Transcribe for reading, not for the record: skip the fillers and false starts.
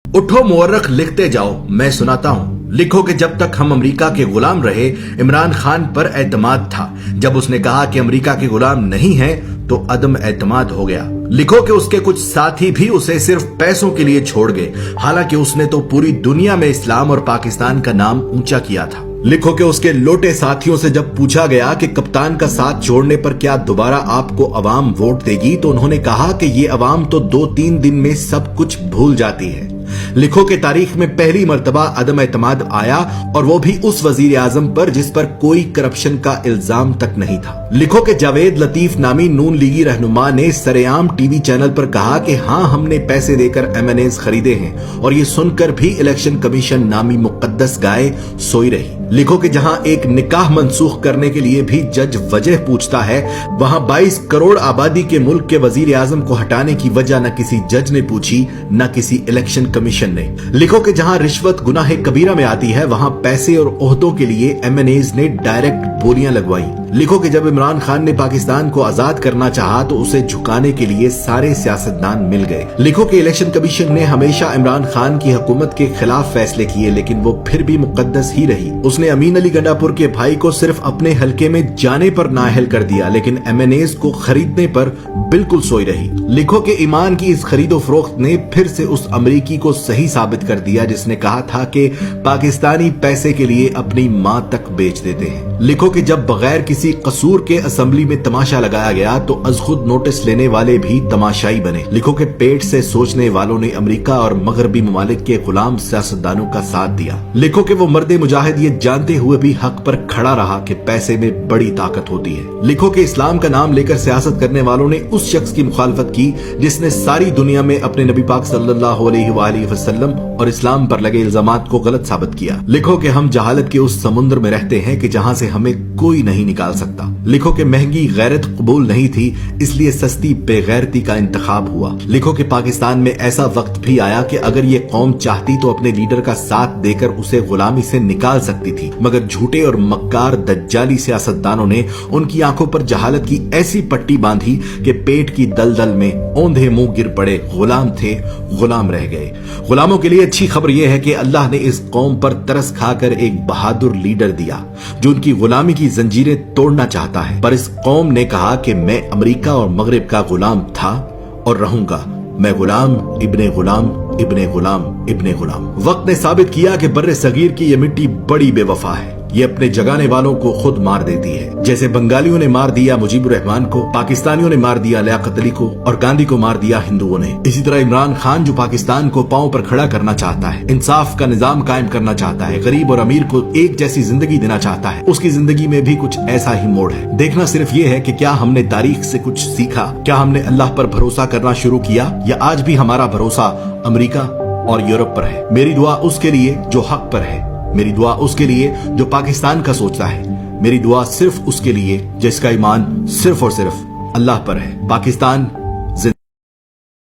उठो मुअर्रख लिखते जाओ, मैं सुनाता हूँ। लिखो कि जब तक हम अमेरिका के गुलाम रहे, इमरान खान पर एतमाद था। जब उसने कहा कि अमेरिका के गुलाम नहीं है तो अदम एतमाद हो गया। लिखो कि उसके कुछ साथी भी उसे सिर्फ पैसों के लिए छोड़ गए, हालांकि उसने तो पूरी दुनिया में इस्लाम और पाकिस्तान का नाम ऊंचा किया था। लिखो कि उसके लोटे साथियों से जब पूछा गया कि कप्तान का साथ छोड़ने पर क्या दोबारा आपको अवाम वोट देगी, तो उन्होंने कहा कि ये अवाम तो 2-3 दिन में सब कुछ भूल जाती है। लिखो कि तारीख में पहली मर्तबा अदम एतमाद आया, और वो भी उस वजीर आजम पर जिस पर कोई करप्शन का इल्जाम तक नहीं था। लिखो कि जावेद लतीफ नामी नून लीगी रहनुमा ने सरेआम टीवी चैनल पर कहा कि हाँ, हमने पैसे देकर एमएनएज खरीदे हैं, और ये सुनकर भी इलेक्शन कमीशन नामी मुकद्दस गाय सोई रही। लिखो कि जहां एक निकाह मंसूख करने के लिए भी जज वजह पूछता है, वहां 22 करोड़ आबादी के मुल्क के वजीर आजम को हटाने की वजह न किसी जज ने पूछी, न किसी इलेक्शन कमीशन ने। लिखो कि जहां रिश्वत गुनाह कबीरा में आती है, वहां पैसे और ओहदों के लिए एमएनएज ने डायरेक्ट बोलियां लगवाई। लिखो कि जब इमरान खान ने पाकिस्तान को आजाद करना चाहा तो उसे झुकाने के लिए सारे सियासतदान मिल गए। लिखो कि इलेक्शन कमीशन ने हमेशा इमरान खान की हुकूमत के खिलाफ फैसले किए, लेकिन वो फिर भी मुकद्दस ही रही। उसने अमीन अली गंडापुर के भाई को सिर्फ अपने हलके में जाने पर नाअहल कर दिया, लेकिन एमएनएज को खरीदने पर बिल्कुल सोई रही। लिखो कि ईमान की इस खरीदो फरोख्त ने फिर से उस अमरीकी को सही साबित कर दिया जिसने कहा था कि पाकिस्तानी पैसे के लिए अपनी मां तक बेच देते हैं। लिखो कि जब बगैर किसी कसूर के असेंबली में तमाशा लगाया गया तो अज खुद नोटिस लेने वाले भी तमाशाई बने। लिखो कि पेट से सोचने वालों ने अमेरिका और मगरबी ममालिक के गुलाम सियासतदानों का साथ दिया। लिखो कि वो मर्दे मुजाहिद ये जानते हुए भी हक पर खड़ा रहा कि पैसे में बड़ी ताकत होती है। लिखो कि इस्लाम का नाम लेकर सियासत करने वालों ने उस शख्स की मुखालफत की जिसने सारी दुनिया में अपने नबी पाक सल्लल्लाहु अलैहि वसल्लम और इस्लाम पर लगे इल्जामात को गलत साबित किया। लिखो कि हम जहालत के उस समुद्र में रहते हैं कि जहां से हमें कोई नहीं निकाल सकता। लिखो कि महंगी गैरत कबूल नहीं थी, इसलिए सस्ती बेगैरती का इंतखाब हुआ। लिखो कि पाकिस्तान में ऐसा वक्त भी आया कि अगर ये कौम चाहती तो अपने लीडर का साथ देकर उसे गुलामी से निकाल सकती थी, मगर झूठे और मक्कार दज्जाली सियासतदानों ने उनकी आंखों पर जहालत की ऐसी पट्टी बांधी कि पेट की दलदल में औंधे मुंह गिर पड़े। गुलाम थे, गुलाम रह गए। गुलामों के लिए अच्छी खबर यह है कि अल्लाह ने इस कौम पर तरस खाकर एक बहादुर लीडर दिया जो उनकी गुलामी की जंजीरें तोड़ना चाहता है। पर इस कौम ने कहा कि मैं अमेरिका और मगरिब का गुलाम था और रहूंगा। मैं गुलाम इब्ने गुलाम इब्ने गुलाम इब्ने गुलाम। वक्त ने साबित किया कि बर्रे सगीर की ये मिट्टी बड़ी बेवफा है। ये अपने जगाने वालों को खुद मार देती है। जैसे बंगालियों ने मार दिया मुजीबुर रहमान को, पाकिस्तानियों ने मार दिया लियाकत अली को और गांधी को मार दिया हिंदुओं ने। इसी तरह इमरान खान जो पाकिस्तान को पांव पर खड़ा करना चाहता है, इंसाफ का निजाम कायम करना चाहता है, गरीब और अमीर को एक जैसी जिंदगी देना चाहता है, उसकी जिंदगी में भी कुछ ऐसा ही मोड़ है। देखना सिर्फ ये है कि क्या हमने तारीख से कुछ सीखा, क्या हमने अल्लाह पर भरोसा करना शुरू किया, या आज भी हमारा भरोसा अमेरिका और यूरोप पर है। मेरी दुआ उसके लिए जो हक पर है, मेरी दुआ उसके लिए जो पाकिस्तान का सोचता है, मेरी दुआ सिर्फ उसके लिए जिसका ईमान सिर्फ और सिर्फ अल्लाह पर है। पाकिस्तान